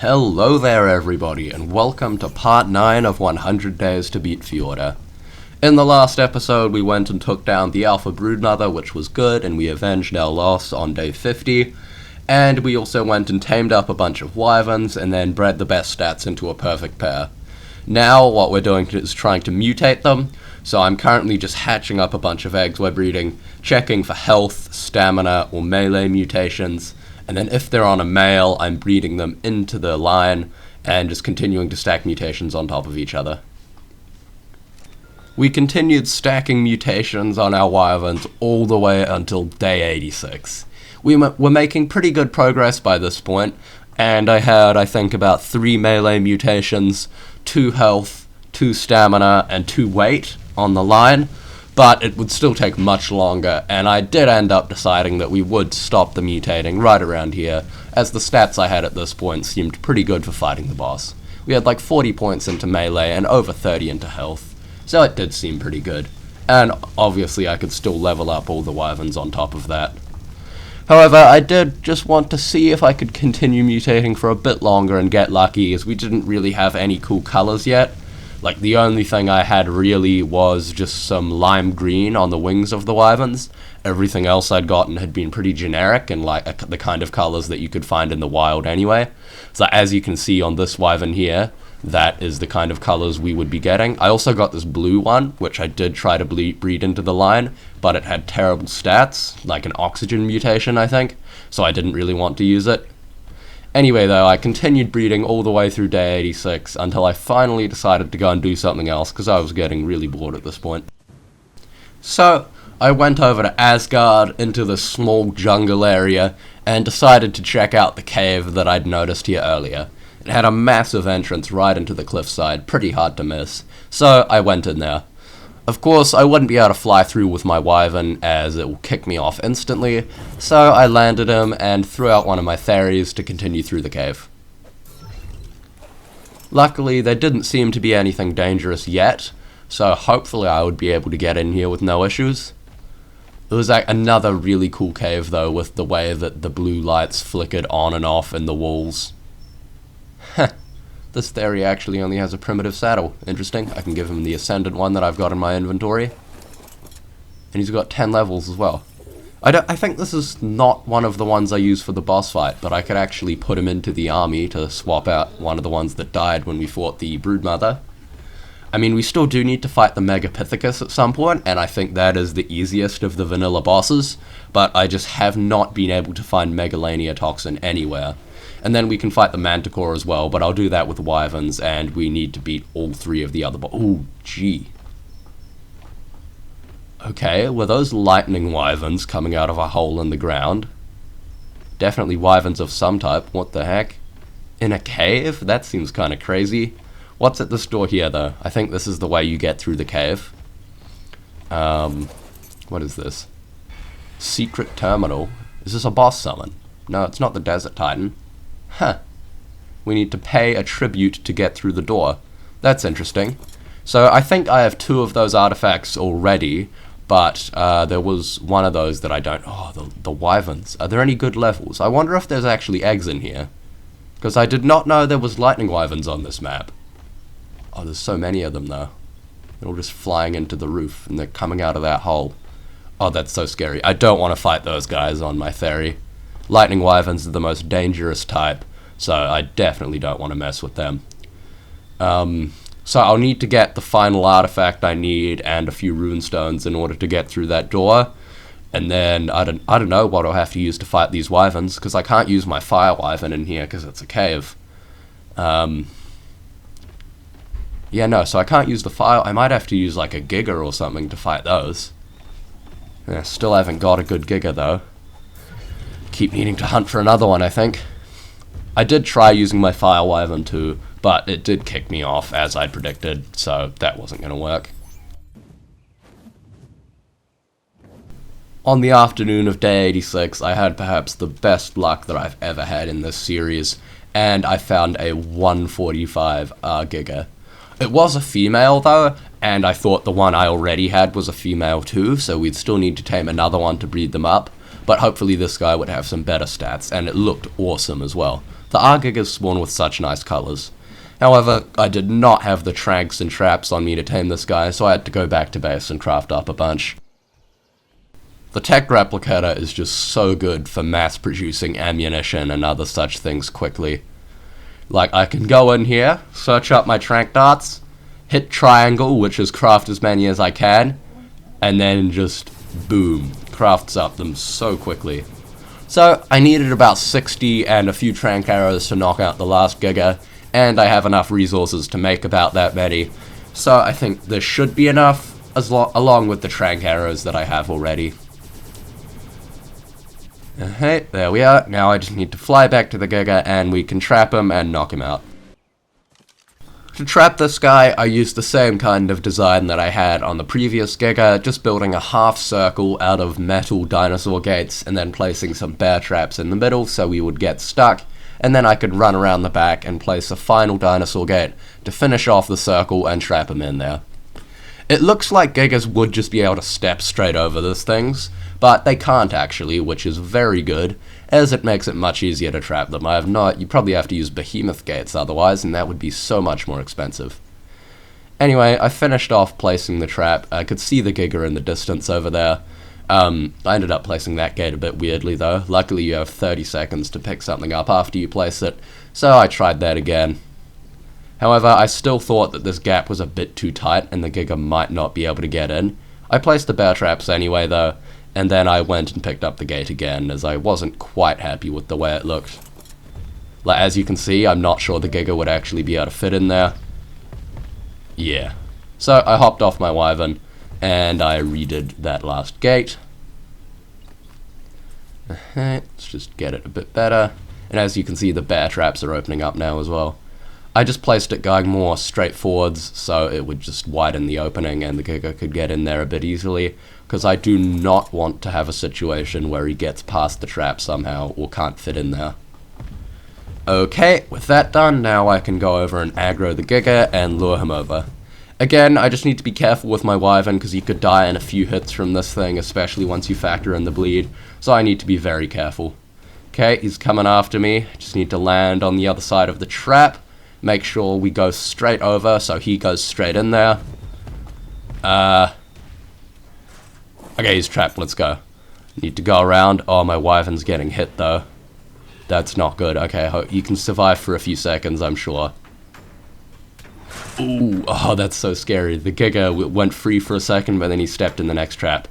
Hello there everybody, and welcome to part 9 of 100 Days to Beat Fjordur. In the last episode we went and took down the Alpha Broodmother, which was good, and we avenged our loss on day 50, and we also went and tamed up a bunch of wyverns and then bred the best stats into a perfect pair. Now what we're doing is trying to mutate them, so I'm currently just hatching up a bunch of eggs we're breeding, checking for health, stamina, or melee mutations, and then if they're on a male, I'm breeding them into the line and just continuing to stack mutations on top of each other. We continued stacking mutations on our wyverns all the way until day 86. We were making pretty good progress by this point, and I had, I think, about 3 melee mutations, 2 health, 2 stamina, and 2 weight on the line, but it would still take much longer, and I did end up deciding that we would stop the mutating right around here, as the stats I had at this point seemed pretty good for fighting the boss. We had like 40 points into melee and over 30 into health, so it did seem pretty good, and obviously I could still level up all the wyverns on top of that. However, I did just want to see if I could continue mutating for a bit longer and get lucky, as we didn't really have any cool colors yet. Like, the only thing I had really was just some lime green on the wings of the wyverns. Everything else I'd gotten had been pretty generic and like the kind of colors that you could find in the wild anyway. So as you can see on this wyvern here, that is the kind of colors we would be getting. I also got this blue one, which I did try to breed into the line, but it had terrible stats, like an oxygen mutation, I think, so I didn't really want to use it. Anyway though, I continued breeding all the way through day 86 until I finally decided to go and do something else because I was getting really bored at this point. So, I went over to Asgard into the small jungle area and decided to check out the cave that I'd noticed here earlier. It had a massive entrance right into the cliffside, pretty hard to miss, so I went in there. Of course, I wouldn't be able to fly through with my wyvern, as it will kick me off instantly, so I landed him and threw out one of my fairies to continue through the cave. Luckily, there didn't seem to be anything dangerous yet, so hopefully I would be able to get in here with no issues. It was like another really cool cave though, with the way that the blue lights flickered on and off in the walls. Heh. This theory actually only has a primitive saddle. Interesting. I can give him the ascendant one that I've got in my inventory. And he's got 10 levels as well. I think this is not one of the ones I use for the boss fight, but I could actually put him into the army to swap out one of the ones that died when we fought the Broodmother. I mean, we still do need to fight the Megapithecus at some point, and I think that is the easiest of the vanilla bosses, but I just have not been able to find Megalania Toxin anywhere. And then we can fight the Manticore as well, but I'll do that with wyverns, and we need to beat all 3 of the other ooh, gee. Okay, were those lightning wyverns coming out of a hole in the ground? Definitely wyverns of some type, what the heck? In a cave? That seems kinda crazy. What's at this door here, though? I think this is the way you get through the cave. What is this? Secret terminal? Is this a boss summon? No, it's not the Desert Titan. Huh. We need to pay a tribute to get through the door. That's interesting. So I think I have 2 of those artifacts already, but there was one of those that I don't... Oh, the wyverns. Are there any good levels? I wonder if there's actually eggs in here. Because I did not know there was lightning wyverns on this map. Oh, there's so many of them though. They're all just flying into the roof, and they're coming out of that hole. Oh, that's so scary. I don't want to fight those guys on my ferry. Lightning wyverns are the most dangerous type, so I definitely don't want to mess with them. So I'll need to get the final artifact I need and a few runestones in order to get through that door. And then I don't know what I'll have to use to fight these wyverns, because I can't use my fire wyvern in here because it's a cave. Yeah, no, so I can't use the fire. I might have to use like a giga or something to fight those. Yeah, still haven't got a good giga though. Keep needing to hunt for another one, I think. I did try using my fire wyvern too, but it did kick me off as I'd predicted, so that wasn't going to work. On the afternoon of day 86, I had perhaps the best luck that I've ever had in this series, and I found a 145 giga. It was a female though, and I thought the one I already had was a female too, so we'd still need to tame another one to breed them up. But hopefully this guy would have some better stats, and it looked awesome as well. The R gigas spawn with such nice colors. However, I did not have the tranks and traps on me to tame this guy, so I had to go back to base and craft up a bunch. The tech replicator is just so good for mass producing ammunition and other such things quickly. Like, I can go in here, search up my trank darts, hit triangle, which is craft as many as I can, and then just boom, crafts up them so quickly. So I needed about 60 and a few trank arrows to knock out the last giga, and I have enough resources to make about that many. So I think this should be enough, along with the trank arrows that I have already. Okay, there we are. Now I just need to fly back to the giga and we can trap him and knock him out. To trap this guy, I used the same kind of design that I had on the previous giga, just building a half circle out of metal dinosaur gates and then placing some bear traps in the middle so we would get stuck, and then I could run around the back and place a final dinosaur gate to finish off the circle and trap him in there. It looks like gigas would just be able to step straight over these things, but they can't actually, which is very good, as it makes it much easier to trap them. You probably have to use behemoth gates otherwise, and that would be so much more expensive. Anyway, I finished off placing the trap. I could see the giga in the distance over there. I ended up placing that gate a bit weirdly though. Luckily you have 30 seconds to pick something up after you place it, so I tried that again. However, I still thought that this gap was a bit too tight and the giga might not be able to get in. I placed the bear traps anyway though, and then I went and picked up the gate again, as I wasn't quite happy with the way it looked. Like, as you can see, I'm not sure the giga would actually be able to fit in there. Yeah. So I hopped off my wyvern, and I redid that last gate. Let's just get it a bit better. And as you can see, the bear traps are opening up now as well. I just placed it going more straight forwards, so it would just widen the opening and the giga could get in there a bit easily, because I do not want to have a situation where he gets past the trap somehow or can't fit in there. Okay, with that done, now I can go over and aggro the giga and lure him over. Again, I just need to be careful with my wyvern because he could die in a few hits from this thing, especially once you factor in the bleed, so I need to be very careful. Okay, he's coming after me, just need to land on the other side of the trap. Make sure we go straight over so he goes straight in there. Okay, he's trapped, let's go. Need to go around. Oh, my wyvern's getting hit though. That's not good. Okay, you can survive for a few seconds, I'm sure. Ooh, oh, that's so scary. The giga went free for a second, but then he stepped in the next trap.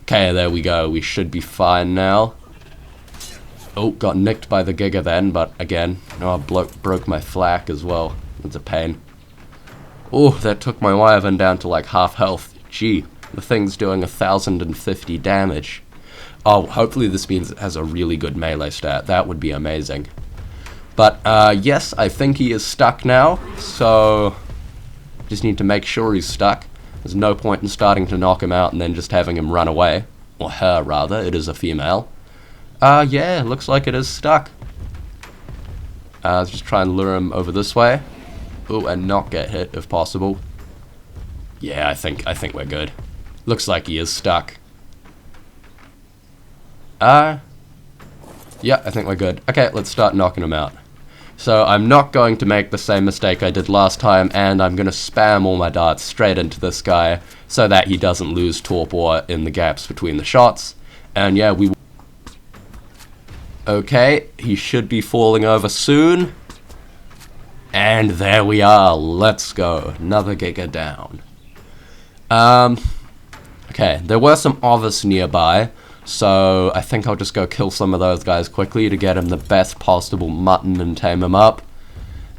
Okay, there we go. We should be fine now. Oh, got nicked by the giga then, but again, oh, broke my flak as well. It's a pain. Oh, that took my wyvern down to like half health. Gee, the thing's doing 1,050 damage. Oh, hopefully this means it has a really good melee stat. That would be amazing. But, yes, I think he is stuck now, so just need to make sure he's stuck. There's no point in starting to knock him out and then just having him run away. Or her, rather. It is a female. Yeah, looks like it is stuck. Let's just try and lure him over this way. Oh, and not get hit if possible. Yeah, I think we're good. Looks like he is stuck. Yeah, I think we're good. Okay, let's start knocking him out. So I'm not going to make the same mistake I did last time, and I'm going to spam all my darts straight into this guy so that he doesn't lose torpor in the gaps between the shots. And yeah, okay, he should be falling over soon. And there we are. Let's go. Another giga down. Okay, there were some others nearby, so I think I'll just go kill some of those guys quickly to get him the best possible mutton and tame him up.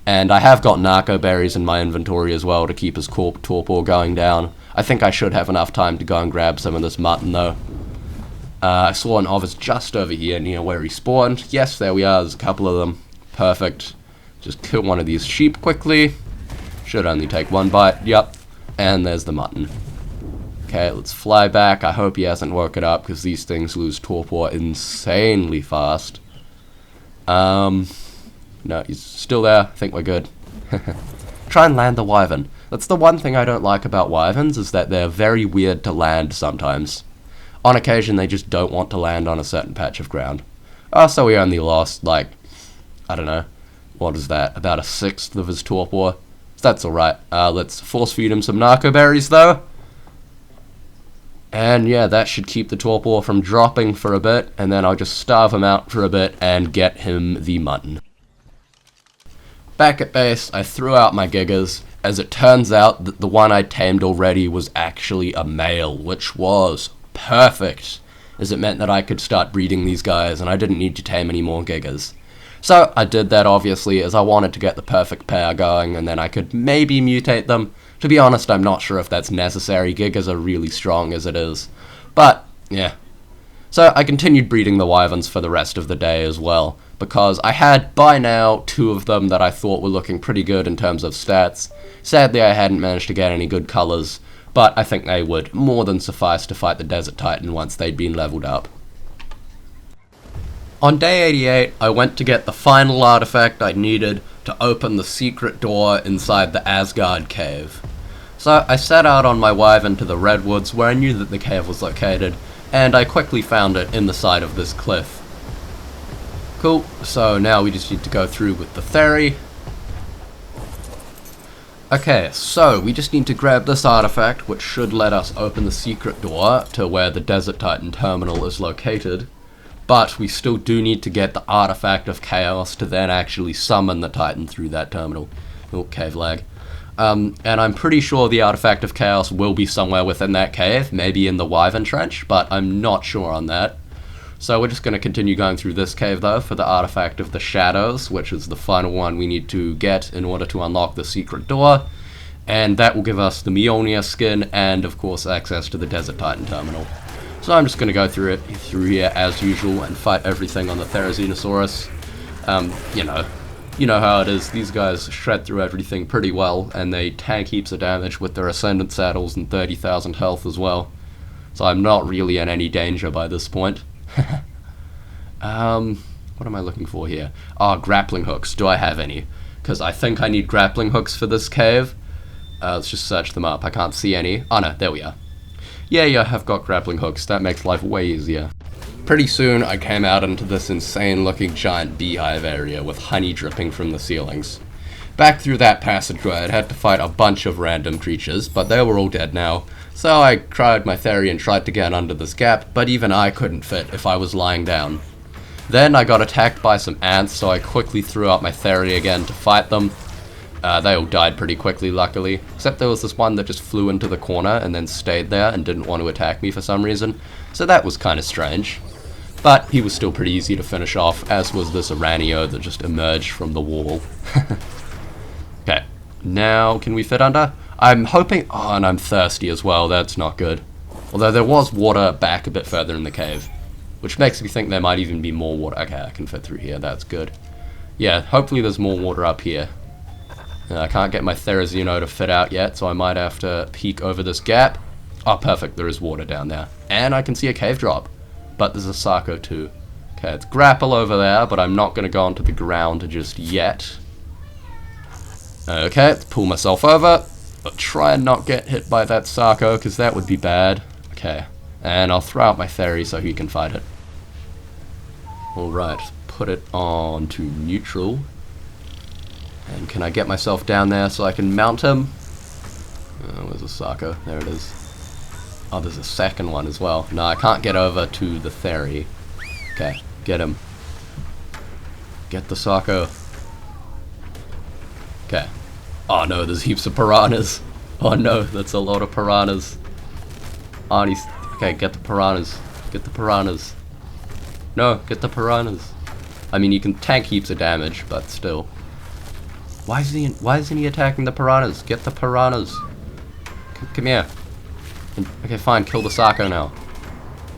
And I have got narco berries in my inventory as well to keep his torpor going down. I think I should have enough time to go and grab some of this mutton though. I saw an ovis just over here near where he spawned. Yes, there we are, there's a couple of them. Perfect. Just kill one of these sheep quickly. Should only take one bite, yep. And there's the mutton. Okay, let's fly back. I hope he hasn't woke it up, because these things lose torpor insanely fast. No, he's still there. I think we're good. Try and land the wyvern. That's the one thing I don't like about wyverns, is that they're very weird to land sometimes. On occasion, they just don't want to land on a certain patch of ground. Oh, so we only lost, like, I don't know, what is that, about a sixth of his torpor. That's alright. Let's force feed him some narco berries though. And yeah, that should keep the torpor from dropping for a bit, and then I'll just starve him out for a bit and get him the mutton. Back at base, I threw out my gigas, as it turns out that the one I tamed already was actually a male, which was perfect, as it meant that I could start breeding these guys and I didn't need to tame any more gigas. So I did that obviously, as I wanted to get the perfect pair going, and then I could maybe mutate them. To be honest, I'm not sure if that's necessary. Gigas are really strong as it is. But, yeah. So I continued breeding the wyverns for the rest of the day as well, because I had, by now, 2 of them that I thought were looking pretty good in terms of stats. Sadly, I hadn't managed to get any good colors, but I think they would more than suffice to fight the Desert Titan once they'd been leveled up. On day 88, I went to get the final artifact I needed to open the secret door inside the Asgard cave. So I set out on my wyvern to the redwoods where I knew that the cave was located, and I quickly found it in the side of this cliff. Cool, so now we just need to go through with the ferry. Okay, so we just need to grab this artifact, which should let us open the secret door to where the Desert Titan terminal is located. But we still do need to get the artifact of chaos to then actually summon the Titan through that terminal. Oh, cave lag. And I'm pretty sure the artifact of chaos will be somewhere within that cave, maybe in the wyvern trench, but I'm not sure on that. So we're just going to continue going through this cave though for the artifact of the shadows, which is the final one we need to get in order to unlock the secret door. And that will give us the Mjolnir skin and of course access to the Desert Titan terminal. So I'm just going to go through here as usual and fight everything on the Therizinosaurus. You know how it is, these guys shred through everything pretty well, and they tank heaps of damage with their Ascendant saddles and 30,000 health as well. So I'm not really in any danger by this point. What am I looking for here? Grappling hooks. Do I have any? Because I think I need grappling hooks for this cave. Let's just search them up. I can't see any. Oh no, there we are. Yeah, I've got grappling hooks. That makes life way easier. Pretty soon, I came out into this insane-looking giant beehive area with honey dripping from the ceilings. Back through that passageway, I'd had to fight a bunch of random creatures, but they were all dead now. So I cried my Theri and tried to get under this gap, but even I couldn't fit if I was lying down. Then I got attacked by some ants, so I quickly threw out my Theri again to fight them. They all died pretty quickly, luckily, except there was this one that just flew into the corner and then stayed there and didn't want to attack me for some reason, so that was kind of strange. But he was still pretty easy to finish off, as was this Aranio that just emerged from the wall. Okay, now can we fit under? I'm hoping... Oh, and I'm thirsty as well, that's not good. Although there was water back a bit further in the cave, which makes me think there might even be more water. Okay, I can fit through here, that's good. Yeah, hopefully there's more water up here. I can't get my Therizino to fit out yet, so I might have to peek over this gap. Oh, perfect, there is water down there. And I can see a cave drop. But there's a Sarco too. Okay, it's grapple over there, but I'm not going to go onto the ground just yet. Okay, let's pull myself over. But try and not get hit by that Sarco, because that would be bad. Okay, and I'll throw out my Theri so he can fight it. Alright, put it on to neutral. And can I get myself down there so I can mount him? Oh, where's the Sarco? There it is. Oh, there's a second one as well. No, I can't get over to the Theri. Okay, get him. Get the Sarco. Okay. Oh no, there's heaps of piranhas. Oh no, that's a lot of piranhas. Okay, get the piranhas. Get the piranhas. No, get the piranhas. I mean, you can tank heaps of damage, but still. Why isn't he attacking the piranhas? Get the piranhas. Come here. Okay, fine, kill the Sarco now.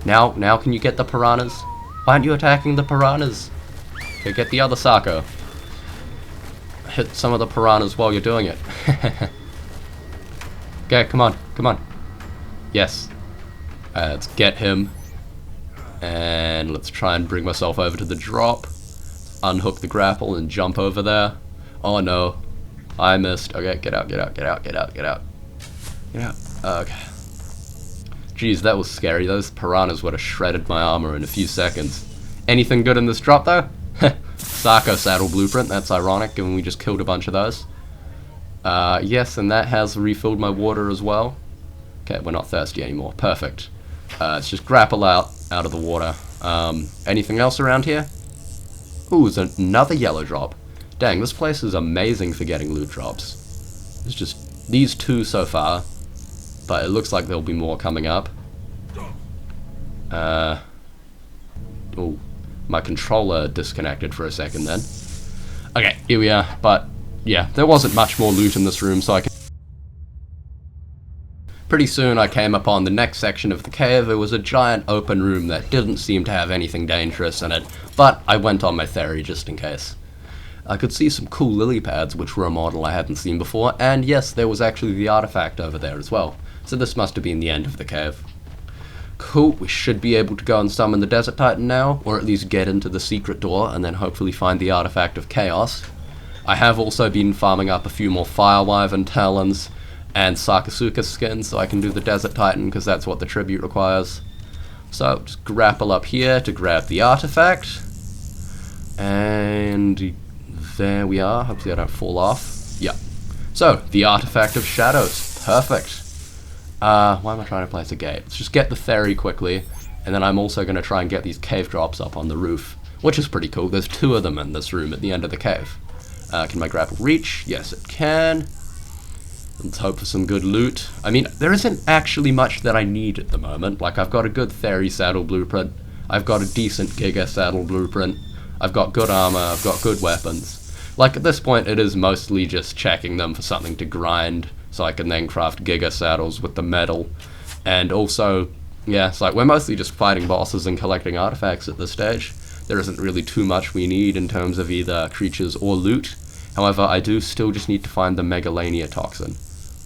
Now can you get the piranhas? Why aren't you attacking the piranhas? Okay, get the other Sarco. Hit some of the piranhas while you're doing it. Okay, come on. Yes. Let's get him. And let's try and bring myself over to the drop. Unhook the grapple and jump over there. Oh no. I missed. Okay, get out. Okay. Jeez, that was scary. Those piranhas would have shredded my armor in a few seconds. Anything good in this drop though? Sarco saddle blueprint, that's ironic given we just killed a bunch of those. Yes, and that has refilled my water as well. Okay, we're not thirsty anymore. Perfect. Let's just grapple out of the water. Anything else around here? Ooh, there's another yellow drop. Dang, this place is amazing for getting loot drops. There's just these two so far, but it looks like there'll be more coming up. Oh, my controller disconnected for a second then. Okay, here we are, but yeah, there wasn't much more loot in this room, so I can... Pretty soon I came upon the next section of the cave. It was a giant open room that didn't seem to have anything dangerous in it, but I went on my theory just in case. I could see some cool lily pads, which were a model I hadn't seen before, and yes, there was actually the artifact over there as well. So this must have been the end of the cave. Cool, we should be able to go and summon the Desert Titan now, or at least get into the secret door, and then hopefully find the artifact of chaos. I have also been farming up a few more fire wyvern talons, and Sakasuka skins, so I can do the Desert Titan, because that's what the tribute requires. So, just grapple up here to grab the artifact. And there we are. Hopefully I don't fall off. Yeah. So, the artifact of shadows. Perfect. Why am I trying to place a gate? Let's just get the ferry quickly, and then I'm also going to try and get these cave drops up on the roof, which is pretty cool. There's two of them in this room at the end of the cave. Can my grapple reach? Yes, it can. Let's hope for some good loot. I mean, there isn't actually much that I need at the moment. Like, I've got a good Theory saddle blueprint. I've got a decent Giga saddle blueprint. I've got good armor. I've got good weapons. Like, at this point, it is mostly just checking them for something to grind, so I can then craft Giga saddles with the metal. And also, yeah, it's like, we're mostly just fighting bosses and collecting artifacts at this stage. There isn't really too much we need in terms of either creatures or loot. However, I do still just need to find the Megalania toxin.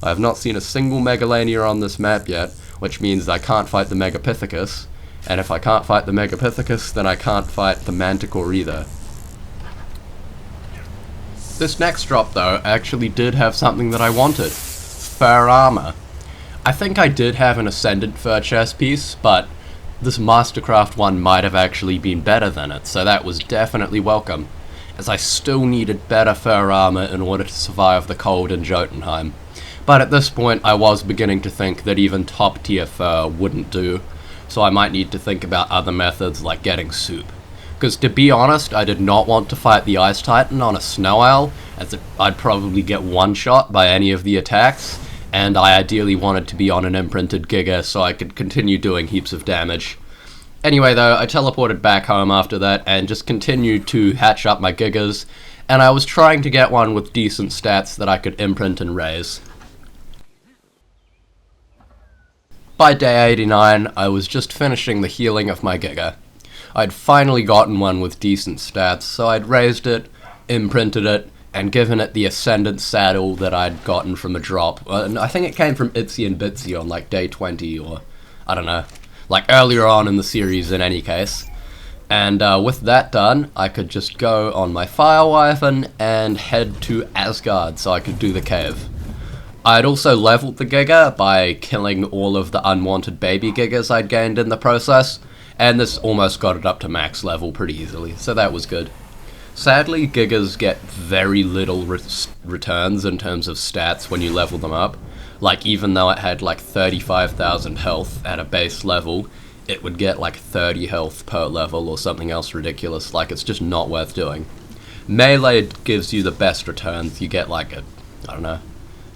I have not seen a single Megalania on this map yet, which means I can't fight the Megapithecus, and if I can't fight the Megapithecus, then I can't fight the Manticore either. This next drop, though, actually did have something that I wanted. Fur armor. I think I did have an Ascendant fur chest piece, but this Mastercraft one might have actually been better than it, so that was definitely welcome, as I still needed better fur armor in order to survive the cold in Jotunheim. But at this point, I was beginning to think that even top tier fur wouldn't do, so I might need to think about other methods like getting soup. Because to be honest, I did not want to fight the Ice Titan on a Snow Owl, as I'd probably get one shot by any of the attacks, and I ideally wanted to be on an imprinted Giga so I could continue doing heaps of damage. Anyway though, I teleported back home after that and just continued to hatch up my Gigas, and I was trying to get one with decent stats that I could imprint and raise. By day 89, I was just finishing the healing of my Giga. I'd finally gotten one with decent stats, so I'd raised it, imprinted it, and given it the Ascendant saddle that I'd gotten from a drop. I think it came from Itsy and Bitsy on like day 20, or I don't know, like earlier on in the series in any case. And with that done, I could just go on my Fire Wyvern and head to Asgard so I could do the cave. I'd also leveled the Giga by killing all of the unwanted baby Gigas I'd gained in the process, and this almost got it up to max level pretty easily, so that was good. Sadly, Gigas get very little returns in terms of stats when you level them up. Like, even though it had like 35,000 health at a base level, it would get like 30 health per level or something else ridiculous. Like, it's just not worth doing. Melee gives you the best returns. You get like a, I don't know,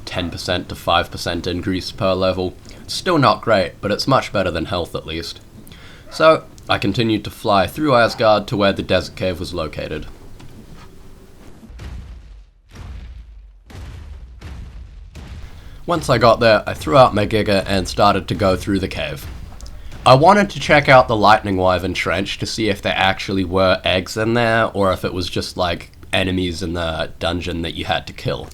10% to 5% increase per level. It's still not great, but it's much better than health at least. So, I continued to fly through Asgard to where the desert cave was located. Once I got there, I threw out my Giga and started to go through the cave. I wanted to check out the Lightning Wyvern trench to see if there actually were eggs in there, or if it was just like enemies in the dungeon that you had to kill.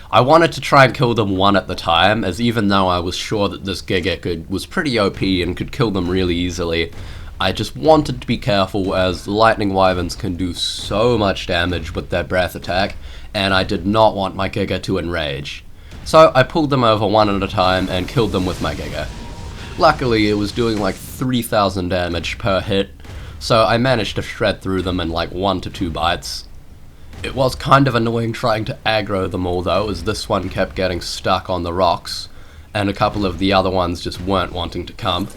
I wanted to try and kill them one at the time, as even though I was sure that this Giga was pretty OP and could kill them really easily, I just wanted to be careful, as Lightning Wyverns can do so much damage with their breath attack, and I did not want my Giga to enrage. So I pulled them over one at a time and killed them with my Giga. Luckily, it was doing like 3,000 damage per hit, so I managed to shred through them in like 1 to 2 bites. It was kind of annoying trying to aggro them all though, as this one kept getting stuck on the rocks, and a couple of the other ones just weren't wanting to come.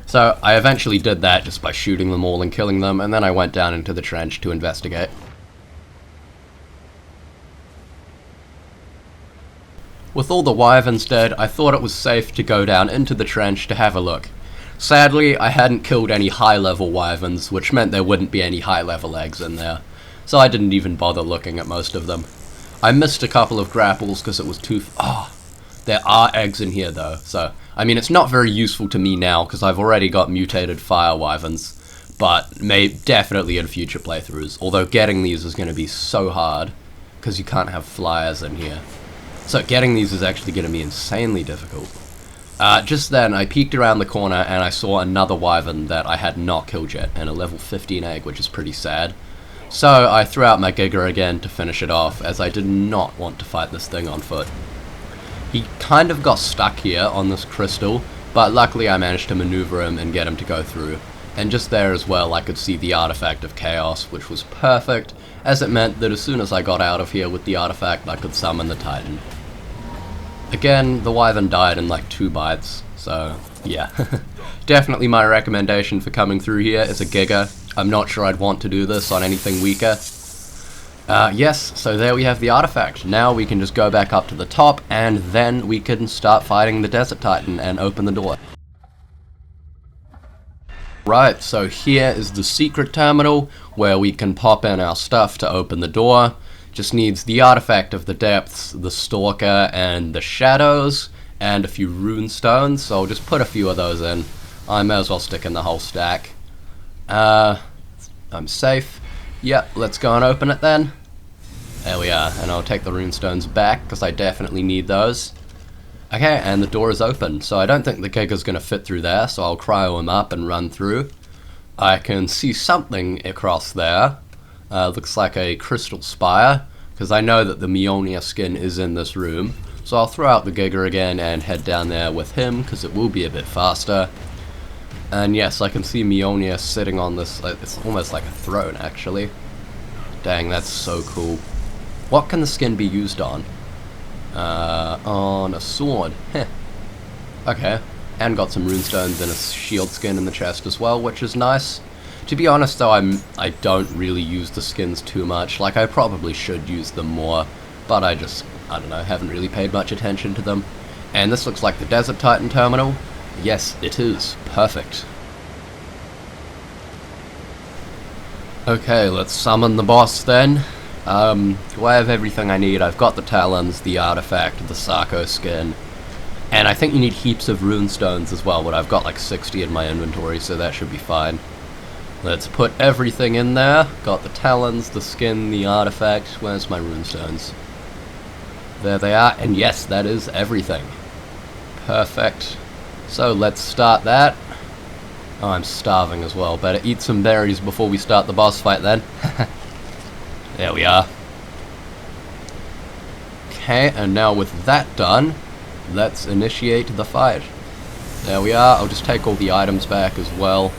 So I eventually did that just by shooting them all and killing them, and then I went down into the trench to investigate. With all the wyverns dead, I thought it was safe to go down into the trench to have a look. Sadly, I hadn't killed any high-level wyverns, which meant there wouldn't be any high-level eggs in there, so I didn't even bother looking at most of them. I missed a couple of grapples because it was too... there are eggs in here though, so... I mean, it's not very useful to me now because I've already got mutated fire wyverns, but definitely in future playthroughs, although getting these is going to be so hard because you can't have flyers in here. So getting these is actually going to be insanely difficult. Just then, I peeked around the corner and I saw another wyvern that I had not killed yet, and a level 15 egg, which is pretty sad. So I threw out my giga again to finish it off, as I did not want to fight this thing on foot. He kind of got stuck here on this crystal, but luckily I managed to maneuver him and get him to go through. And just there as well, I could see the artifact of chaos, which was perfect, as it meant that as soon as I got out of here with the artifact, I could summon the Titan. Again, the wyvern died in like 2 bites, so yeah. Definitely my recommendation for coming through here is a giga. I'm not sure I'd want to do this on anything weaker. Yes, so there we have the artifact. Now we can just go back up to the top, and then we can start fighting the Desert Titan and open the door. Right, so here is the secret terminal, where we can pop in our stuff to open the door. Just needs the artifact of the depths, the stalker, and the shadows, and a few rune stones, so I'll just put a few of those in. I may as well stick in the whole stack. I'm safe. Yep, let's go and open it then. There we are, and I'll take the rune stones back, because I definitely need those. Okay, and the door is open, so I don't think the giga's going to fit through there, so I'll cryo him up and run through. I can see something across there. Looks like a crystal spire, because I know that the Mionia skin is in this room. So I'll throw out the giga again and head down there with him, because it will be a bit faster. And yes, I can see Mionia sitting on this, it's almost like a throne actually. Dang, that's so cool. What can the skin be used on? On a sword. Heh. Okay, and got some runestones and a shield skin in the chest as well, which is nice. To be honest though, I don't really use the skins too much. Like, I probably should use them more, but I don't know, haven't really paid much attention to them. And this looks like the Desert Titan terminal. Yes, it is. Perfect. Okay, let's summon the boss then. Do I have everything I need? I've got the talons, the artifact, the Sarko skin, and I think you need heaps of runestones as well, but I've got like 60 in my inventory, so that should be fine. Let's put everything in there. Got the talons, the skin, the artifact. Where's my runestones? There they are, and yes, that is everything. Perfect. So let's start that. Oh, I'm starving as well. Better eat some berries before we start the boss fight then. There we are. Okay, and now with that done, let's initiate the fight. There we are. I'll just take all the items back as well.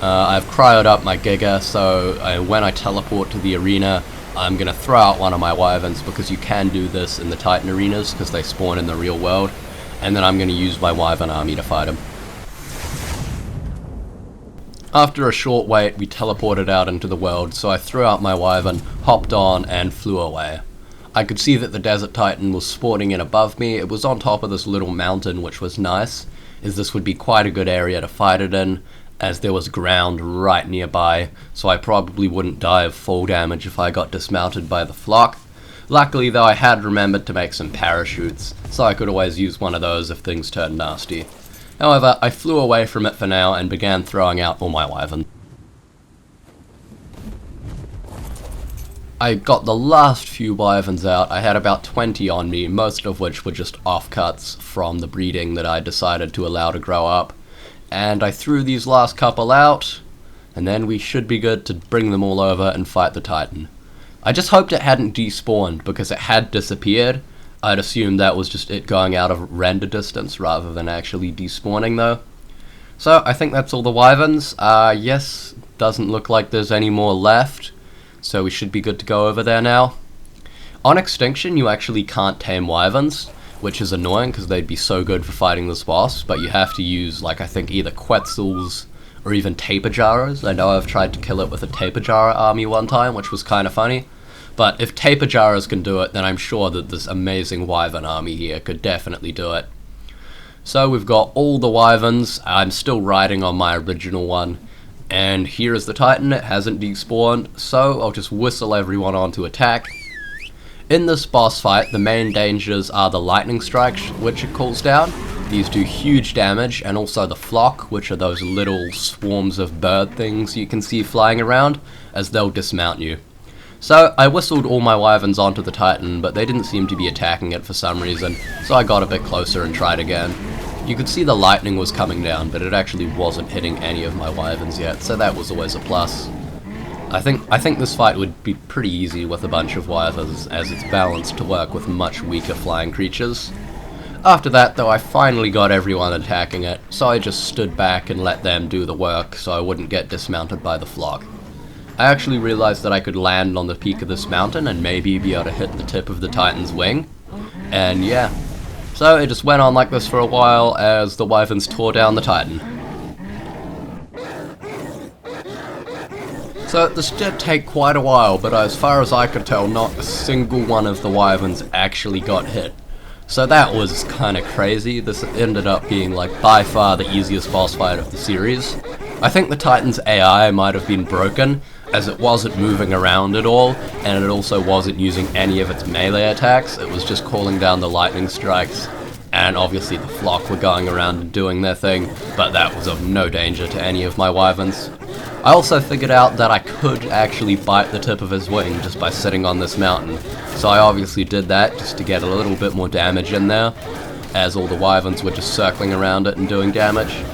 I've cryoed up my giga, so when I teleport to the arena, I'm going to throw out one of my wyverns, because you can do this in the Titan arenas, because they spawn in the real world. And then I'm going to use my wyvern army to fight him. After a short wait, we teleported out into the world, so I threw out my wyvern, hopped on, and flew away. I could see that the Desert Titan was spawning in above me. It was on top of this little mountain, which was nice, as this would be quite a good area to fight it in, as there was ground right nearby, so I probably wouldn't die of fall damage if I got dismounted by the flock. Luckily though, I had remembered to make some parachutes, so I could always use one of those if things turned nasty. However, I flew away from it for now and began throwing out all my wyverns. I got the last few wyverns out. I had about 20 on me, most of which were just offcuts from the breeding that I decided to allow to grow up. And I threw these last couple out, and then we should be good to bring them all over and fight the Titan. I just hoped it hadn't despawned, because it had disappeared. I'd assumed that was just it going out of render distance rather than actually despawning though. So I think that's all the wyverns. Yes, doesn't look like there's any more left, so we should be good to go over there now. On Extinction, you actually can't tame wyverns, which is annoying because they'd be so good for fighting this boss, but you have to use, like, I think either Quetzals or even Tapejaras. I know I've tried to kill it with a Tapejara army one time, which was kind of funny. But if Tapejaras can do it, then I'm sure that this amazing wyvern army here could definitely do it. So we've got all the wyverns. I'm still riding on my original one. And here is the Titan. It hasn't despawned, so I'll just whistle everyone on to attack. In this boss fight, the main dangers are the lightning strikes, which it calls down. These do huge damage, and also the flock, which are those little swarms of bird things you can see flying around, as they'll dismount you. So I whistled all my wyverns onto the Titan, but they didn't seem to be attacking it for some reason, so I got a bit closer and tried again. You could see the lightning was coming down, but it actually wasn't hitting any of my wyverns yet, so that was always a plus. I think this fight would be pretty easy with a bunch of wyverns, as it's balanced to work with much weaker flying creatures. After that, though, I finally got everyone attacking it, so I just stood back and let them do the work so I wouldn't get dismounted by the flock. I actually realized that I could land on the peak of this mountain and maybe be able to hit the tip of the Titan's wing, and yeah. So it just went on like this for a while as the wyverns tore down the Titan. So this did take quite a while, but as far as I could tell, not a single one of the wyverns actually got hit. So that was kind of crazy. This ended up being like by far the easiest boss fight of the series. I think the Titan's AI might have been broken, as it wasn't moving around at all, and it also wasn't using any of its melee attacks. It was just calling down the lightning strikes, and obviously the flock were going around and doing their thing, but that was of no danger to any of my wyverns. I also figured out that I could actually bite the tip of his wing just by sitting on this mountain, so I obviously did that just to get a little bit more damage in there, as all the wyverns were just circling around it and doing damage.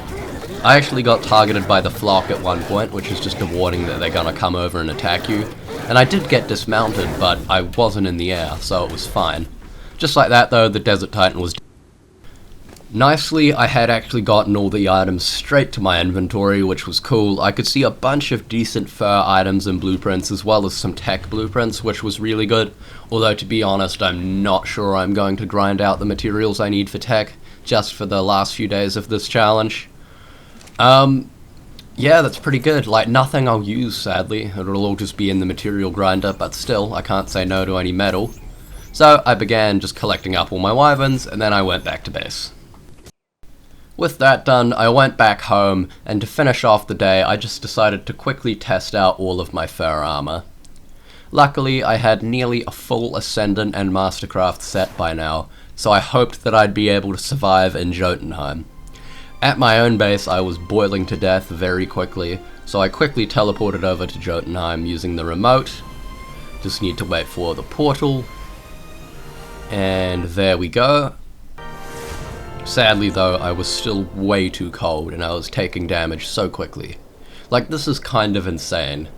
I actually got targeted by the flock at one point, which is just a warning that they're gonna come over and attack you, and I did get dismounted, but I wasn't in the air, so it was fine. Just like that though, the Desert Titan was nicely, I had actually gotten all the items straight to my inventory, which was cool. I could see a bunch of decent fur items and blueprints, as well as some tech blueprints, which was really good. Although, to be honest, I'm not sure I'm going to grind out the materials I need for tech, just for the last few days of this challenge. Yeah, that's pretty good. Like, nothing I'll use, sadly. It'll all just be in the material grinder, but still, I can't say no to any metal. So, I began just collecting up all my wyverns, and then I went back to base. With that done, I went back home, and to finish off the day, I just decided to quickly test out all of my fur armor. Luckily, I had nearly a full Ascendant and Mastercraft set by now, so I hoped that I'd be able to survive in Jotunheim. At my own base, I was boiling to death very quickly, so I quickly teleported over to Jotunheim using the remote. Just need to wait for the portal, and there we go. Sadly though, I was still way too cold and I was taking damage so quickly. Like, this is kind of insane.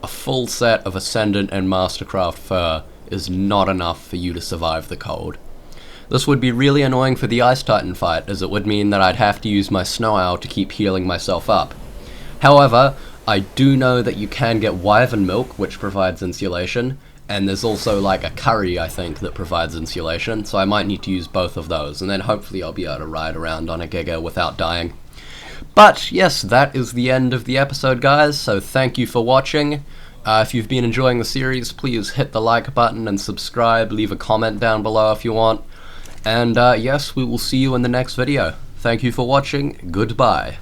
A full set of Ascendant and Mastercraft fur is not enough for you to survive the cold. This would be really annoying for the Ice Titan fight, as it would mean that I'd have to use my Snow Owl to keep healing myself up. However, I do know that you can get wyvern milk, which provides insulation, and there's also like a curry, I think, that provides insulation, so I might need to use both of those, and then hopefully I'll be able to ride around on a giga without dying. But yes, that is the end of the episode, guys, so thank you for watching. If you've been enjoying the series, please hit the like button and subscribe, leave a comment down below if you want, and yes, we will see you in the next video. Thank you for watching, goodbye.